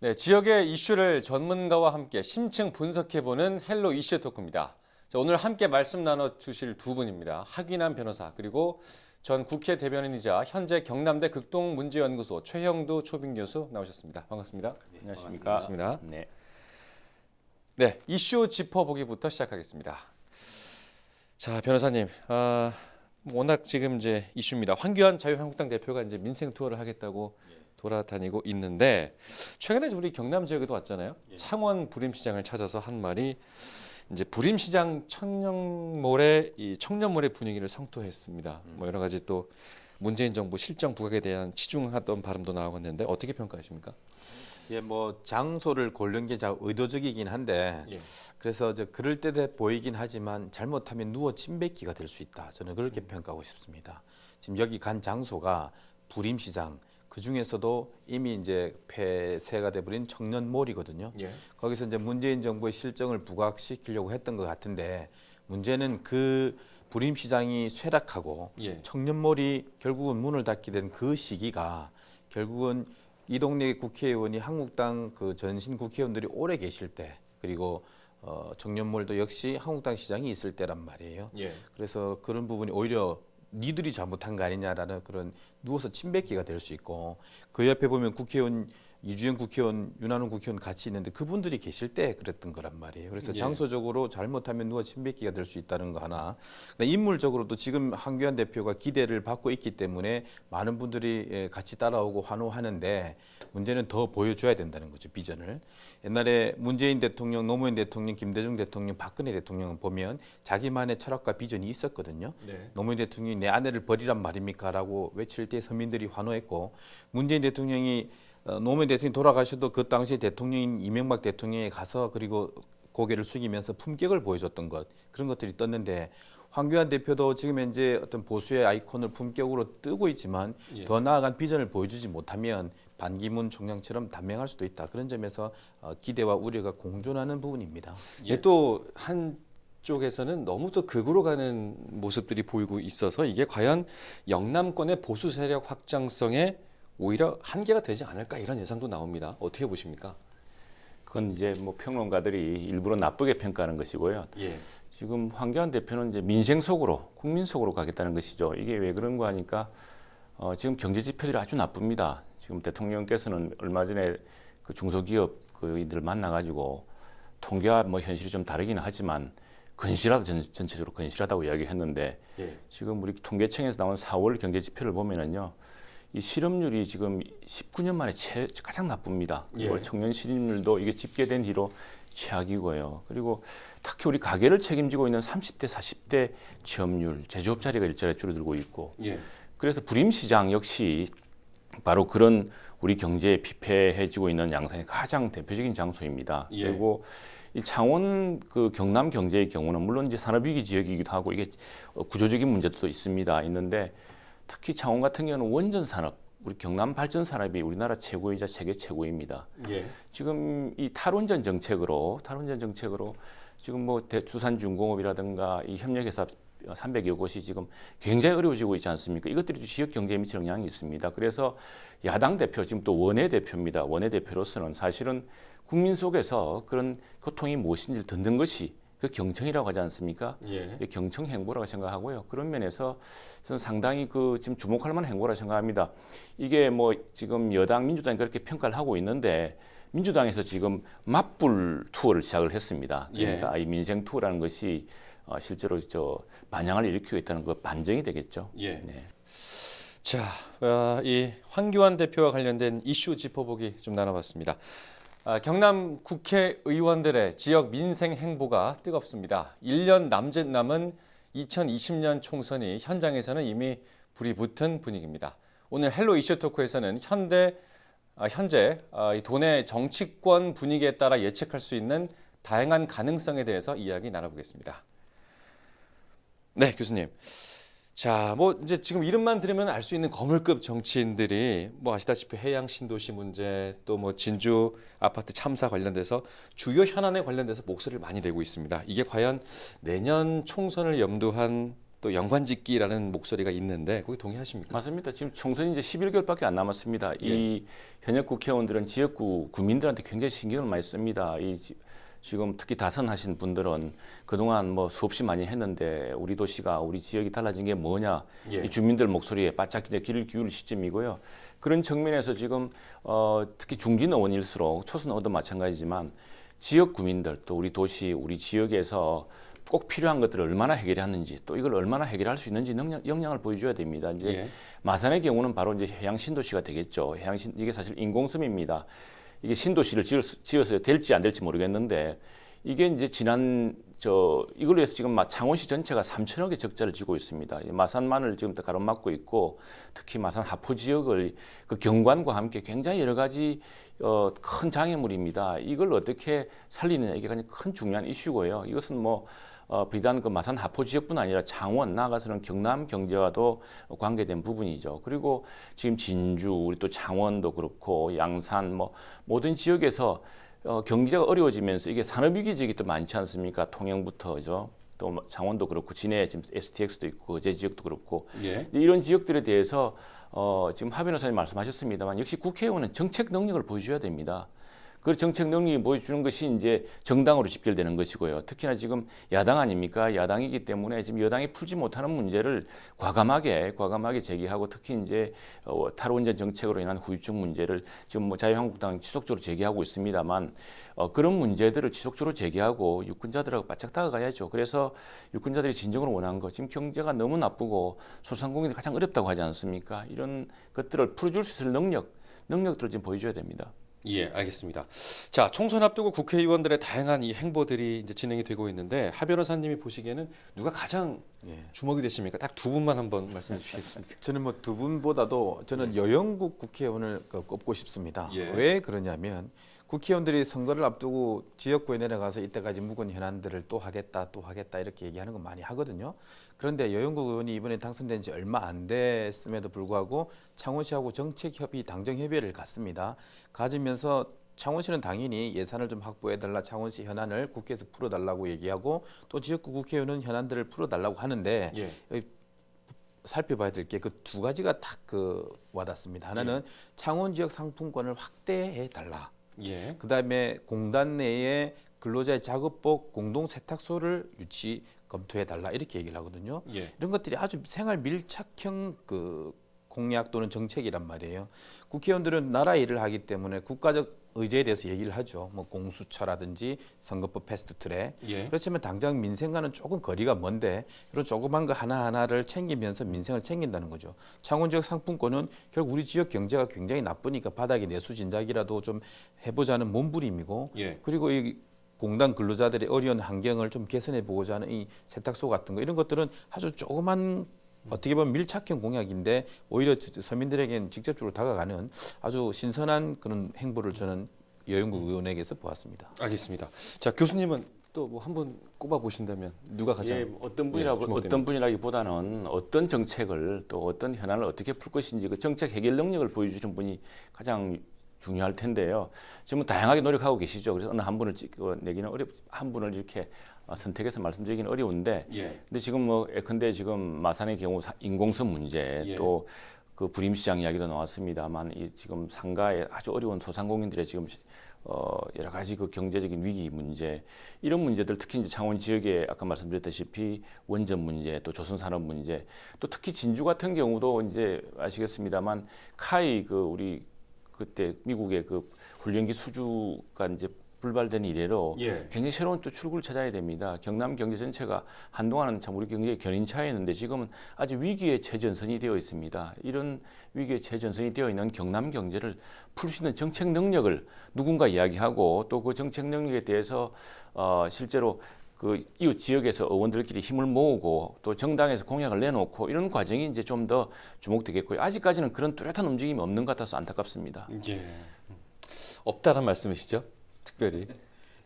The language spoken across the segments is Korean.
네, 지역의 이슈를 전문가와 함께 심층 분석해보는 헬로 이슈 토크입니다. 자, 오늘 함께 말씀 나눠주실 두 분입니다. 하기남 변호사 그리고 전 국회 대변인이자 현재 경남대 극동문제연구소 최형두 초빙 교수 나오셨습니다. 반갑습니다. 네, 안녕하십니까. 반갑습니다. 네, 이슈 짚어보기부터 시작하겠습니다. 자, 변호사님, 워낙 지금 이제 이슈입니다. 황교안 자유한국당 대표가 이제 민생 투어를 하겠다고 돌아다니고 있는데 최근에 우리 경남 지역에도 왔잖아요. 창원 부림시장을 찾아서 한 말이 이제 부림시장 청년몰의 이 청년몰의 분위기를 성토했습니다. 뭐 여러 가지 또 문재인 정부 실정 부각에 대한 치중하던 발음도 나오고 있는데 어떻게 평가하십니까? 예, 뭐 장소를 고른 게 의도적이긴 한데 그래서 그럴 때 보이긴 하지만 잘못하면 누워 침뱉기가 될 수 있다. 저는 그렇게 평가하고 싶습니다. 지금 여기 간 장소가 부림시장 그 중에서도 이미 이제 폐쇄가 돼버린 청년몰이거든요. 거기서 이제 문재인 정부의 실정을 부각시키려고 했던 것 같은데 문제는 그 부림시장이 쇠락하고 청년몰이 결국은 문을 닫게 된 그 시기가 결국은 이 동네 국회의원이 한국당 그 전신 국회의원들이 오래 계실 때 그리고 청년몰도 역시 한국당 시장이 있을 때란 말이에요. 그래서 그런 부분이 오히려 니들이 잘못한 거 아니냐라는 그런 누워서 침뱉기가 될 수 있고 그 옆에 보면 국회의원 이주영 국회의원, 윤한홍 국회의원 같이 있는데 그분들이 계실 때 그랬던 거란 말이에요. 그래서 장소적으로 잘못하면 누워 침뱉기가 될 수 있다는 거 하나. 인물적으로도 지금 황교안 대표가 기대를 받고 있기 때문에 많은 분들이 같이 따라오고 환호하는데 문제는 더 보여줘야 된다는 거죠, 비전을. 옛날에 문재인 대통령, 노무현 대통령, 김대중 대통령, 박근혜 대통령은 보면 자기만의 철학과 비전이 있었거든요. 노무현 대통령이 내 아내를 버리란 말입니까? 라고 외칠 때 서민들이 환호했고 문재인 대통령이 노무현 대통령이 돌아가셔도 그 당시 대통령인 이명박 대통령에 가서 그리고 고개를 숙이면서 품격을 보여줬던 것 그런 것들이 떴는데 황교안 대표도 지금 현재 어떤 보수의 아이콘을 품격으로 뜨고 있지만 더 나아간 비전을 보여주지 못하면 반기문 총장처럼 단명할 수도 있다. 그런 점에서 기대와 우려가 공존하는 부분입니다. 또 한쪽에서는 너무 또 극으로 가는 모습들이 보이고 있어서 이게 과연 영남권의 보수 세력 확장성에 오히려 한계가 되지 않을까 이런 예상도 나옵니다. 어떻게 보십니까? 그건 이제 뭐 평론가들이 일부러 나쁘게 평가하는 것이고요. 지금 황교안 대표는 이제 민생 속으로, 국민 속으로 가겠다는 것이죠. 이게 왜 그런가 하니까 지금 경제 지표들이 아주 나쁩니다. 지금 대통령께서는 얼마 전에 그 중소기업 그이들 만나가지고 통계와 뭐 현실이 좀 다르기는 하지만 건실하다 전체적으로 건실하다고 이야기했는데 지금 우리 통계청에서 나온 4월 경제 지표를 보면은요. 이 실업률이 지금 19년 만에 가장 나쁩니다. 그리고 청년 실업률도 이게 집계된 뒤로 최악이고요. 그리고 특히 우리 가계를 책임지고 있는 30대, 40대 취업률, 제조업 자리가 일자리에 줄어들고 있고 그래서 부림시장 역시 바로 그런 우리 경제에 피폐해지고 있는 양상의 가장 대표적인 장소입니다. 그리고 이 창원 그 경남 경제의 경우는 물론 이제 산업위기 지역이기도 하고 이게 구조적인 문제도 있는데 특히 창원 같은 경우는 원전 산업, 우리 경남 발전 산업이 우리나라 최고이자 세계 최고입니다. 지금 이 탈원전 정책으로 지금 뭐 두산중공업이라든가 이 협력회사 300여 곳이 지금 굉장히 어려워지고 있지 않습니까? 이것들이 지역 경제에 미치는 영향이 있습니다. 그래서 야당 대표, 지금 또 원외 대표입니다. 원외 대표로서는 사실은 국민 속에서 그런 고통이 무엇인지를 듣는 것이 그 경청이라고 하지 않습니까? 경청 행보라고 생각하고요. 그런 면에서 저는 상당히 그 지금 주목할 만한 행보라고 생각합니다. 이게 뭐 지금 여당 민주당이 그렇게 평가를 하고 있는데 민주당에서 지금 맞불 투어를 시작을 했습니다. 그러니까 이 민생 투어라는 것이 실제로 반향을 일으키고 있다는 거 반증이 되겠죠. 자, 이 황교안 대표와 관련된 이슈 짚어보기 좀 나눠봤습니다. 경남 국회의원들의 지역 민생 행보가 뜨겁습니다. 1년 남짓 남은 2020년 총선이 현장에서는 이미 불이 붙은 분위기입니다. 오늘 헬로 이슈 토크에서는 현재 이 도내 정치권 분위기에 따라 예측할 수 있는 다양한 가능성에 대해서 이야기 나눠보겠습니다. 네, 교수님. 자, 뭐 이제 지금 이름만 들으면 알 수 있는 거물급 정치인들이 뭐 아시다시피 해양 신도시 문제 또 뭐 진주 아파트 참사 관련돼서 주요 현안에 관련돼서 목소리를 많이 내고 있습니다. 이게 과연 내년 총선을 염두한 또 연관짓기라는 목소리가 있는데 거기 동의하십니까? 맞습니다. 지금 총선이 이제 11개월밖에 안 남았습니다. 예. 이 현역 국회의원들은 지역구 구민들한테 굉장히 신경을 많이 씁니다. 지금 특히 다선하신 분들은 그동안 뭐 수없이 많이 했는데 우리 도시가 우리 지역이 달라진 게 뭐냐 예. 이 주민들 목소리에 바짝 이제 귀를 기울일 시점이고요. 그런 측면에서 지금 특히 중진 의원일수록 초선 의원도 마찬가지지만 지역 구민들 또 우리 도시 우리 지역에서 꼭 필요한 것들을 얼마나 해결하는지 또 이걸 얼마나 해결할 수 있는지 역량을 보여줘야 됩니다. 이제 예. 마산의 경우는 바로 이제 해양 신도시가 되겠죠. 이게 사실 인공섬입니다. 이게 신도시를 지어서 될지 안 될지 모르겠는데 이게 이제 이걸로 해서 지금 창원시 전체가 3천억의 적자를 지고 있습니다. 마산만을 지금 가로막고 있고 특히 마산 하포 지역을 그 경관과 함께 굉장히 여러 가지 큰 장애물입니다. 이걸 어떻게 살리느냐 이게 가장 큰 중요한 이슈고요. 이것은 비단 그 마산 하포 지역뿐 아니라 창원 나아가서는 경남 경제와도 관계된 부분이죠. 그리고 지금 진주, 우리 또 창원도 그렇고 양산 모든 지역에서 경기가 어려워지면서 이게 산업위기 지역이 또 많지 않습니까? 통영부터죠. 또 창원도 그렇고 진해 지금 STX도 있고 거제 지역도 그렇고 예. 이런 지역들에 대해서 지금 하 변호사님 말씀하셨습니다만 역시 국회의원은 정책 능력을 보여줘야 됩니다. 그 정책 능력이 보여주는 것이 이제 정당으로 집결되는 것이고요. 특히나 지금 야당 아닙니까? 야당이기 때문에 지금 여당이 풀지 못하는 문제를 과감하게 제기하고 특히 이제 탈원전 정책으로 인한 후유증 문제를 지금 자유한국당 지속적으로 제기하고 있습니다만 그런 문제들을 지속적으로 제기하고 유권자들하고 바짝 다가가야죠. 그래서 유권자들이 진정으로 원하는 것, 지금 경제가 너무 나쁘고 소상공인이 가장 어렵다고 하지 않습니까? 이런 것들을 풀어줄 수 있을 능력들을 지금 보여줘야 됩니다. 예, 알겠습니다. 자, 총선 앞두고 국회의원들의 다양한 이 행보들이 이제 진행이 되고 있는데 하 변호사님이 보시기에는 누가 가장 주목이 되십니까? 딱 두 분만 한번 말씀해 주시겠습니까? 저는 두 분보다도 저는 여영국 국회의원을 꼽고 싶습니다. 예. 왜 그러냐면 국회의원들이 선거를 앞두고 지역구에 내려가서 이때까지 묵은 현안들을 또 하겠다 이렇게 얘기하는 거 많이 하거든요. 그런데 여영국 의원이 이번에 당선된 지 얼마 안 됐음에도 불구하고 창원시하고 정책협의, 당정협의회를 갖습니다. 가지면서 창원시는 당연히 예산을 좀 확보해달라, 창원시 현안을 국회에서 풀어달라고 얘기하고 또 지역구 국회의원은 현안들을 풀어달라고 하는데 예. 살펴봐야 될 게 그 두 가지가 딱 와닿습니다. 하나는 창원 지역 상품권을 확대해 달라. 예. 그다음에 공단 내에 근로자의 작업복 공동 세탁소를 검토해 달라 이렇게 얘기를 하거든요. 예. 이런 것들이 아주 생활 밀착형 공약 또는 정책이란 말이에요. 국회의원들은 나라 일을 하기 때문에 국가적 의제에 대해서 얘기를 하죠. 공수처라든지 선거법 패스트트랙. 예. 그렇지만 당장 민생과는 조금 거리가 먼데 이런 조그만 거 하나하나를 챙기면서 민생을 챙긴다는 거죠. 창원 지역 상품권은 결국 우리 지역 경제가 굉장히 나쁘니까 바닥이 내수진작이라도 좀 해보자는 몸부림이고 예. 그리고 이 공단 근로자들의 어려운 환경을 좀 개선해 보고자 하는 이 세탁소 같은 거 이런 것들은 아주 조그만 어떻게 보면 밀착형 공약인데 오히려 서민들에게는 직접적으로 다가가는 아주 신선한 그런 행보를 저는 여영국 의원에게서 보았습니다. 알겠습니다. 자, 교수님은 또 한 분 꼽아 보신다면 누가 가장 어떤 주목됩니까? 분이라기보다는 어떤 정책을 또 어떤 현안을 어떻게 풀 것인지 그 정책 해결 능력을 보여주는 분이 가장 중요할 텐데요. 지금 다양하게 노력하고 계시죠. 그래서 어느 한 분을 내기는 한 분을 이렇게 선택해서 말씀드리기는 어려운데, 예. 근데 지금 예컨대 지금 마산의 경우 인공섬 문제 예. 또 그 부림시장 이야기도 나왔습니다만 이 지금 상가에 아주 어려운 소상공인들의 지금 여러 가지 그 경제적인 위기 문제 이런 문제들 특히 이제 창원 지역에 아까 말씀드렸다시피 원전 문제 또 조선산업 문제 또 특히 진주 같은 경우도 이제 아시겠습니다만 카이 우리 그때 미국의 그 훈련기 수주가 이제 불발된 이래로 예. 굉장히 새로운 또 출구를 찾아야 됩니다. 경남 경제 전체가 한동안은 참 우리 경제의 견인차였는데 지금은 아주 위기의 최전선이 되어 있습니다. 이런 위기의 최전선이 되어 있는 경남 경제를 풀 수 있는 정책 능력을 누군가 이야기하고 또 그 정책 능력에 대해서 실제로 그 이웃 지역에서 의원들끼리 힘을 모으고 또 정당에서 공약을 내놓고 이런 과정이 이제 좀 더 주목되겠고요. 아직까지는 그런 뚜렷한 움직임이 없는 것 같아서 안타깝습니다. 예. 없다란 말씀이시죠? 특별히.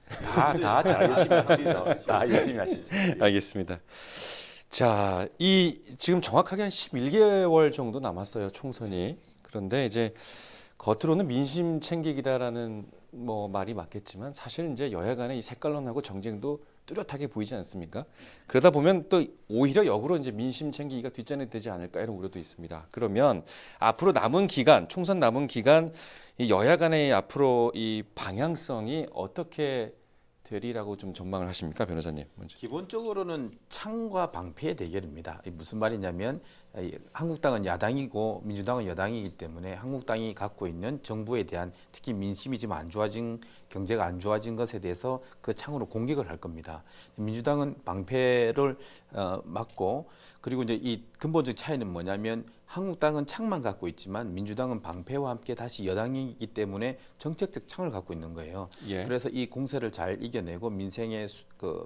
다 잘 열심히 하시죠. 다 열심히 하시죠. 알겠습니다. 자, 지금 정확하게 한 11개월 정도 남았어요, 총선이. 그런데 이제 겉으로는 민심 챙기기다라는 말이 맞겠지만 사실 이제 여야 간의 이 색깔론하고 정쟁도 뚜렷하게 보이지 않습니까? 그러다 보면 또 오히려 역으로 이제 민심 챙기기가 뒷전이 되지 않을까 이런 우려도 있습니다. 그러면 앞으로 남은 기간, 총선 남은 기간 이 여야 간의 앞으로 이 방향성이 어떻게 되리라고 좀 전망을 하십니까, 변호사님? 먼저. 기본적으로는 창과 방패의 대결입니다. 이게 무슨 말이냐면 한국당은 야당이고 민주당은 여당이기 때문에 한국당이 갖고 있는 정부에 대한 특히 민심이 지금 안 좋아진 경제가 안 좋아진 것에 대해서 그 창으로 공격을 할 겁니다. 민주당은 방패를 막고 그리고 이제 이 근본적 차이는 뭐냐면 한국당은 창만 갖고 있지만 민주당은 방패와 함께 다시 여당이기 때문에 정책적 창을 갖고 있는 거예요. 예. 그래서 이 공세를 잘 이겨내고 민생의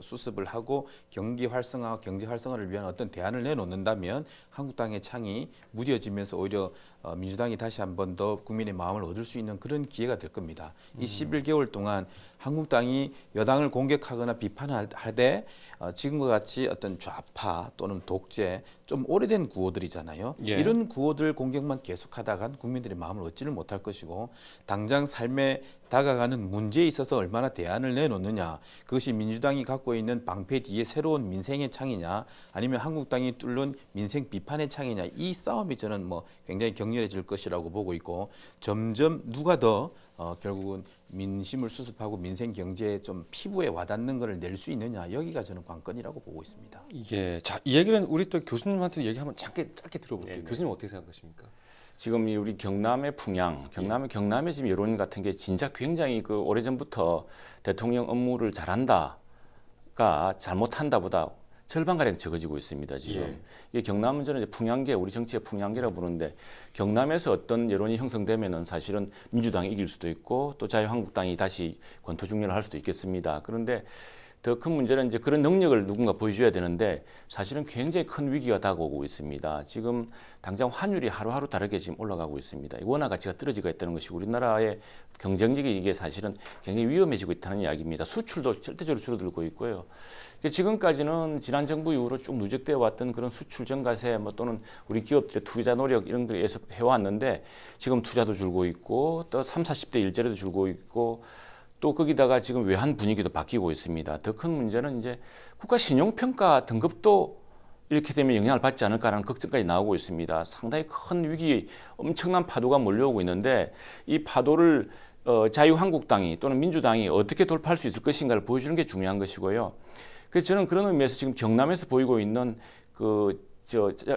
수습을 하고 경기 활성화, 경제 활성화를 위한 어떤 대안을 내놓는다면 한국당의 창이 무뎌지면서 오히려 민주당이 다시 한 번 더 국민의 마음을 얻을 수 있는 그런 기회가 될 겁니다. 이 11개월 동안 한국당이 여당을 공격하거나 비판하되 지금과 같이 어떤 좌파 또는 독재 좀 오래된 구호들이잖아요. 예. 이런 구호들 공격만 계속하다간 국민들의 마음을 얻지를 못할 것이고 당장 삶에 다가가는 문제에 있어서 얼마나 대안을 내놓느냐 그것이 민주당이 갖고 있는 방패 뒤에 새로운 민생의 창이냐 아니면 한국당이 뚫는 민생 비판의 창이냐 이 싸움이 저는 뭐 굉장히 격렬해질 것이라고 보고 있고 점점 누가 더 결국은 민심을 수습하고 민생 경제에 좀 피부에 와닿는 것을 낼 수 있느냐 여기가 저는 관건이라고 보고 있습니다. 예, 자, 이 얘기는 우리 또 교수님한테 얘기 한번 짧게 들어볼게요. 네, 네. 교수님 어떻게 생각하십니까? 지금 이 우리 경남의 풍양, 경남의 지금 여론 같은 게 진짜 굉장히 그 오래전부터 대통령 업무를 잘한다가 잘못한다보다 절반가량 적어지고 있습니다. 지금 예. 이게 경남은 저는 이제 풍양계, 우리 정치의 풍양계라고 부르는데 경남에서 어떤 여론이 형성되면은 사실은 민주당이 이길 수도 있고 또 자유한국당이 다시 권투중련을 할 수도 있겠습니다. 그런데 더 큰 문제는 이제 그런 능력을 누군가 보여줘야 되는데 사실은 굉장히 큰 위기가 다가오고 있습니다. 지금 당장 환율이 하루하루 다르게 지금 올라가고 있습니다. 원화 가치가 떨어지고 있다는 것이 우리나라의 경쟁력이 이게 사실은 굉장히 위험해지고 있다는 이야기입니다. 수출도 절대적으로 줄어들고 있고요. 지금까지는 지난 정부 이후로 쭉 누적되어 왔던 그런 수출 증가세 뭐 또는 우리 기업들의 투자 노력 이런 것들에 의해서 해왔는데 지금 투자도 줄고 있고 또 30, 40대 일자리도 줄고 있고 또 거기다가 지금 외환 분위기도 바뀌고 있습니다. 더 큰 문제는 이제 국가 신용평가 등급도 이렇게 되면 영향을 받지 않을까라는 걱정까지 나오고 있습니다. 상당히 큰 위기, 엄청난 파도가 몰려오고 있는데 이 파도를 자유한국당이 또는 민주당이 어떻게 돌파할 수 있을 것인가를 보여주는 게 중요한 것이고요. 그래서 저는 그런 의미에서 지금 경남에서 보이고 있는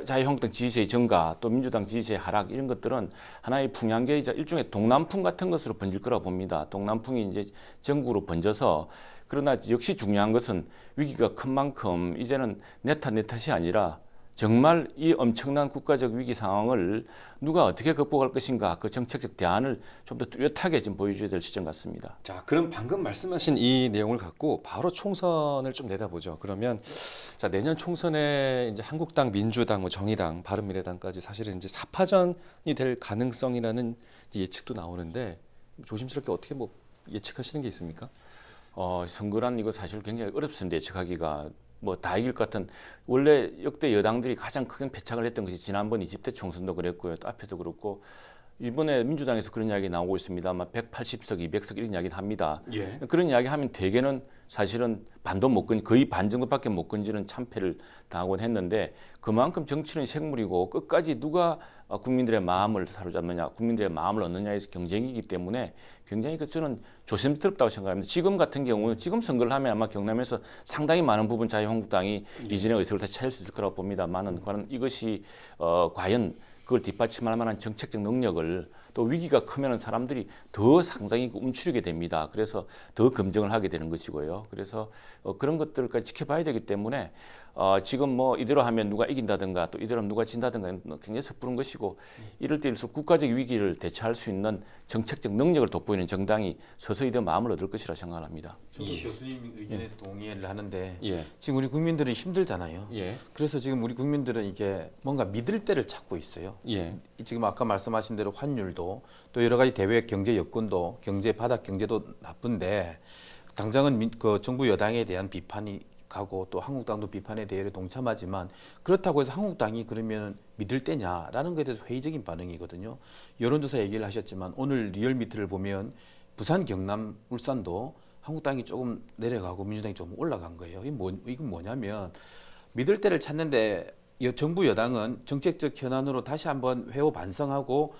자유한국당 지지세의 증가 또 민주당 지지세의 하락 이런 것들은 하나의 풍향계이자 일종의 동남풍 같은 것으로 번질 거라고 봅니다. 동남풍이 이제 전국으로 번져서 그러나 역시 중요한 것은 위기가 큰 만큼 이제는 내 탓이 아니라 정말 이 엄청난 국가적 위기 상황을 누가 어떻게 극복할 것인가 그 정책적 대안을 좀 더 뚜렷하게 지금 보여줘야 될 시점 같습니다. 자, 그럼 방금 말씀하신 이 내용을 갖고 바로 총선을 좀 내다보죠. 그러면 자, 내년 총선에 이제 한국당, 민주당, 뭐 정의당, 바른미래당까지 사실은 이제 사파전이 될 가능성이라는 예측도 나오는데 조심스럽게 어떻게 뭐 예측하시는 게 있습니까? 선거란 이거 사실 굉장히 어렵습니다. 예측하기가. 뭐 다 이길 것 같은 원래 역대 여당들이 가장 큰 패착을 했던 것이 지난번 20대 총선도 그랬고요. 또 앞에도 그렇고 이번에 민주당에서 그런 이야기 나오고 있습니다. 아마 180석, 200석 이런 이야기를 합니다. 예. 그런 이야기 하면 대개는 사실은 반도 못 건, 거의 반 정도밖에 못 건지는 참패를 당하곤 했는데 그만큼 정치는 생물이고 끝까지 누가 국민들의 마음을 사로잡느냐, 국민들의 마음을 얻느냐에서 경쟁이기 때문에 굉장히 저는 조심스럽다고 생각합니다. 지금 같은 경우는 지금 선거를 하면 아마 경남에서 상당히 많은 부분 자유한국당이 이전의 의석을 다시 찾을 수 있을 거라고 봅니다만은 이것이 과연 그걸 뒷받침할 만한 정책적 능력을 또 위기가 크면은 사람들이 더 상당히 움츠리게 됩니다. 그래서 더 검증을 하게 되는 것이고요. 그래서 그런 것들까지 지켜봐야 되기 때문에 지금 뭐 이대로 하면 누가 이긴다든가 또 이대로 하면 누가 진다든가 굉장히 섣부른 것이고 이럴 때일수록 국가적 위기를 대처할 수 있는 정책적 능력을 돋보이는 정당이 서서히 더 마음을 얻을 것이라 생각합니다. 저도 교수님 의견에 동의를 하는데 예. 지금 우리 국민들이 힘들잖아요. 예. 그래서 지금 우리 국민들은 이게 뭔가 믿을 때를 찾고 있어요. 예. 지금 아까 말씀하신 대로 환율도 또 여러 가지 대외 경제 여건도 경제 바닥 경제도 나쁜데 당장은 그 정부 여당에 대한 비판이 가고 또 한국당도 비판에 대해 동참하지만 그렇다고 해서 한국당이 그러면 믿을 때냐라는 것에 대해서 회의적인 반응이거든요. 여론조사 얘기를 하셨지만 오늘 리얼미터를 보면 부산, 경남, 울산도 한국당이 조금 내려가고 민주당이 좀 올라간 거예요. 이건 뭐냐면 믿을 때를 찾는데 정부 여당은 정책적 현안으로 다시 한번 회오 반성하고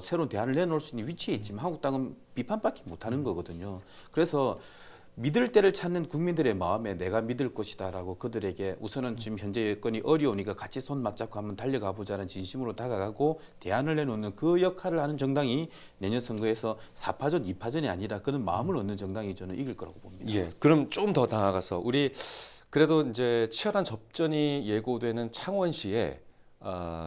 새로운 대안을 내놓을 수 있는 위치에 있지만 한국당은 비판밖에 못하는 거거든요. 그래서 믿을 때를 찾는 국민들의 마음에 내가 믿을 것이다라고 그들에게 우선은 지금 현재 여건이 어려우니까 같이 손 맞잡고 한번 달려가 보자는 진심으로 다가가고 대안을 내놓는 그 역할을 하는 정당이 내년 선거에서 4파전, 2파전이 아니라 그런 마음을 얻는 정당이 저는 이길 거라고 봅니다. 예. 그럼 좀 더 나아가서 우리 그래도 이제 치열한 접전이 예고되는 창원시에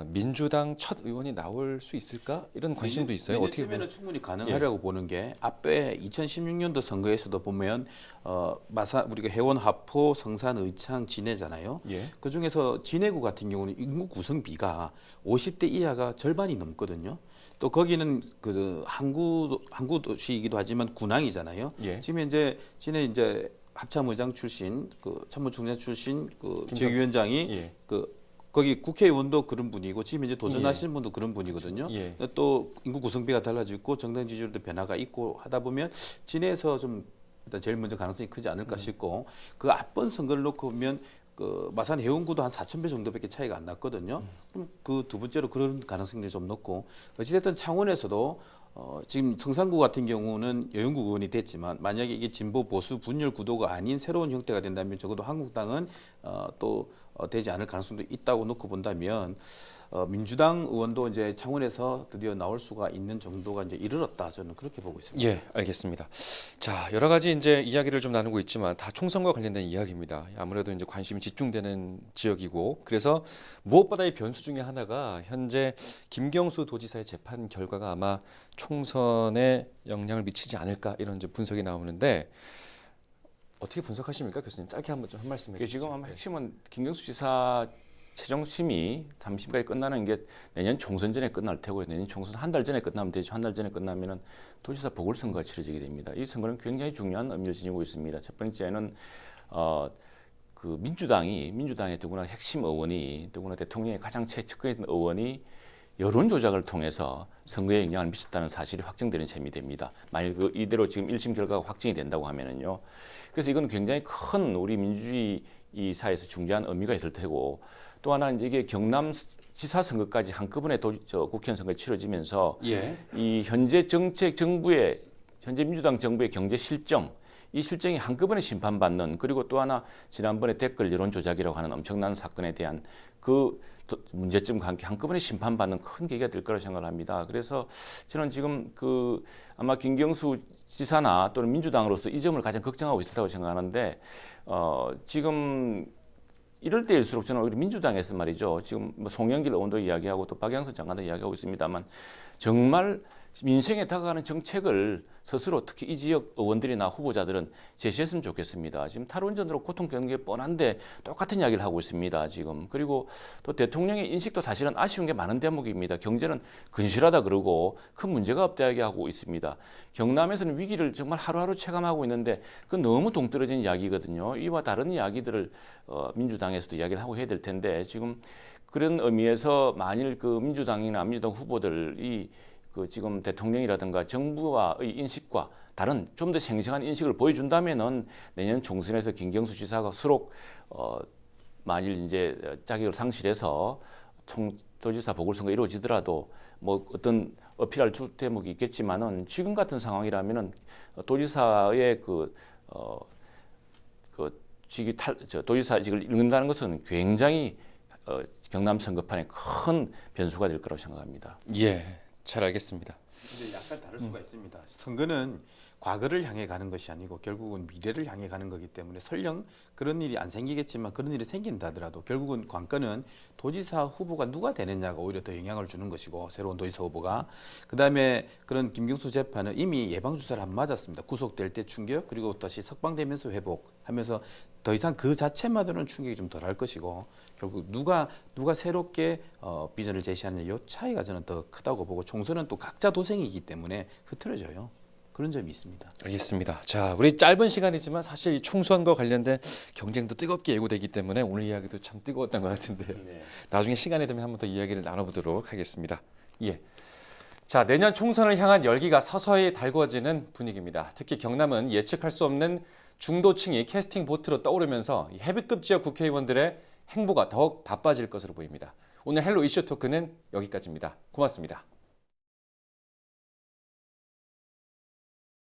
민주당 첫 의원이 나올 수 있을까? 이런 관심도 있어요. 어떻게 보면 내년쯤에는 충분히 가능하려고 보는 게 앞에 2016년도 선거에서도 보면 우리가 해원, 하포, 성산, 의창, 진해잖아요. 예. 그 중에서 진해구 같은 경우는 인구 구성비가 50대 이하가 절반이 넘거든요. 또 거기는 그 항구 도시이기도 하지만 군항이잖아요. 예. 지금 현재 진해 이제 합참의장 출신, 그 참모총장 출신 그 지역위원장이 예. 거기 국회의원도 그런 분이고 지금 이제 도전하시는 분도 그런 분이거든요. 예. 또 인구 구성비가 달라지고 정당 지지율도 변화가 있고 하다 보면 진해에서 좀 일단 제일 먼저 가능성이 크지 않을까 싶고 그 앞번 선거를 놓고 보면 그 마산 해운구도 한 4,000배 정도밖에 차이가 안 났거든요. 그럼 그 두 번째로 그런 가능성이 좀 높고 어찌됐든 창원에서도 지금 성산구 같은 경우는 여영구 의원이 됐지만 만약에 이게 진보 보수 분열 구도가 아닌 새로운 형태가 된다면 적어도 한국당은 또 되지 않을 가능성도 있다고 놓고 본다면 민주당 의원도 이제 창원에서 드디어 나올 수가 있는 정도가 이제 이르렀다 저는 그렇게 보고 있습니다. 예, 알겠습니다. 자, 여러 가지 이제 이야기를 좀 나누고 있지만 다 총선과 관련된 이야기입니다. 아무래도 이제 관심이 집중되는 지역이고 그래서 무엇보다 이 변수 중에 하나가 현재 김경수 도지사의 재판 결과가 아마 총선에 영향을 미치지 않을까 이런 이제 분석이 나오는데 어떻게 분석하십니까, 교수님? 짧게 한번 좀 한 말씀 해주시죠. 지금 아마 핵심은 김경수 지사 최종 심의 3심까지 끝나는 게 내년 총선 전에 끝날 테고요. 내년 총선 한 달 전에 끝나면 되죠. 한 달 전에 끝나면은 도지사 보궐선거가 치러지게 됩니다. 이 선거는 굉장히 중요한 의미를 지니고 있습니다. 첫 번째는 그 민주당의 더구나 핵심 의원이 더구나 대통령의 가장 최측근에 있는 의원이 여론 조작을 통해서 선거에 영향을 미쳤다는 사실이 확정되는 셈이 됩니다. 만약 이대로 지금 1심 결과가 확정이 된다고 하면은요. 그래서 이건 굉장히 큰 우리 민주주의 이 사회에서 중요한 의미가 있을 테고 또 하나 이제 이게 경남지사 선거까지 한꺼번에 국회의원 선거가 치러지면서 예. 이 현재 민주당 정부의 경제 실정 이 실정이 한꺼번에 심판받는 그리고 또 하나 지난번에 댓글 여론 조작이라고 하는 엄청난 사건에 대한 그 문제점과 함께 한꺼번에 심판받는 큰 계기가 될 거라고 생각을 합니다. 그래서 저는 지금 그 아마 김경수 지사나 또는 민주당으로서 이 점을 가장 걱정하고 있다고 생각하는데 지금 이럴 때일수록 저는 오히려 민주당에서 말이죠. 지금 뭐 송영길 의원도 이야기하고 또 박영선 장관도 이야기하고 있습니다만 정말 민생에 다가가는 정책을 스스로 특히 이 지역 의원들이나 후보자들은 제시했으면 좋겠습니다. 지금 탈원전으로 고통 겪는 게 뻔한데 똑같은 이야기를 하고 있습니다. 지금. 그리고 또 대통령의 인식도 사실은 아쉬운 게 많은 대목입니다. 경제는 근실하다 그러고 큰 문제가 없다 이야기하고 있습니다. 경남에서는 위기를 정말 하루하루 체감하고 있는데 그건 너무 동떨어진 이야기거든요. 이와 다른 이야기들을 민주당에서도 이야기를 하고 해야 될 텐데 지금 그런 의미에서 만일 그 민주당이나 민주당 후보들이 그 지금 대통령이라든가 정부와의 인식과 다른 좀 더 생생한 인식을 보여준다면은 내년 총선에서 김경수 지사가 수록 만일 이제 자격을 상실해서 도지사 보궐선거 이루어지더라도 뭐 어떤 어필할 대목이 있겠지만은 지금 같은 상황이라면은 도지사의 도지사직을 잃는다는 것은 굉장히 경남 선거판에 큰 변수가 될 거라고 생각합니다. 예, 잘 알겠습니다. 근데 약간 다를 수가 있습니다. 선거는 과거를 향해 가는 것이 아니고 결국은 미래를 향해 가는 거기 때문에 설령 그런 일이 안 생기겠지만 그런 일이 생긴다 하더라도 결국은 관건은 도지사 후보가 누가 되느냐가 오히려 더 영향을 주는 것이고 새로운 도지사 후보가 그다음에 그런 김경수 재판은 이미 예방주사를 한번 맞았습니다. 구속될 때 충격 그리고 다시 석방되면서 회복하면서 더 이상 그 자체만으로는 충격이 좀 덜할 것이고 결국 누가 새롭게 비전을 제시하느냐 이 차이가 저는 더 크다고 보고 총선은 또 각자 도생이기 때문에 흐트러져요. 그런 점이 있습니다. 알겠습니다. 자, 우리 짧은 시간이지만 사실 이 총선과 관련된 경쟁도 뜨겁게 예고되기 때문에 오늘 이야기도 참 뜨거웠던 것 같은데요. 네. 나중에 시간이 되면 한 번 더 이야기를 나눠보도록 하겠습니다. 예. 자, 내년 총선을 향한 열기가 서서히 달궈지는 분위기입니다. 특히 경남은 예측할 수 없는 중도층이 캐스팅 보트로 떠오르면서 헤비급 지역 국회의원들의 행보가 더욱 바빠질 것으로 보입니다. 오늘 헬로 이슈 토크는 여기까지입니다. 고맙습니다.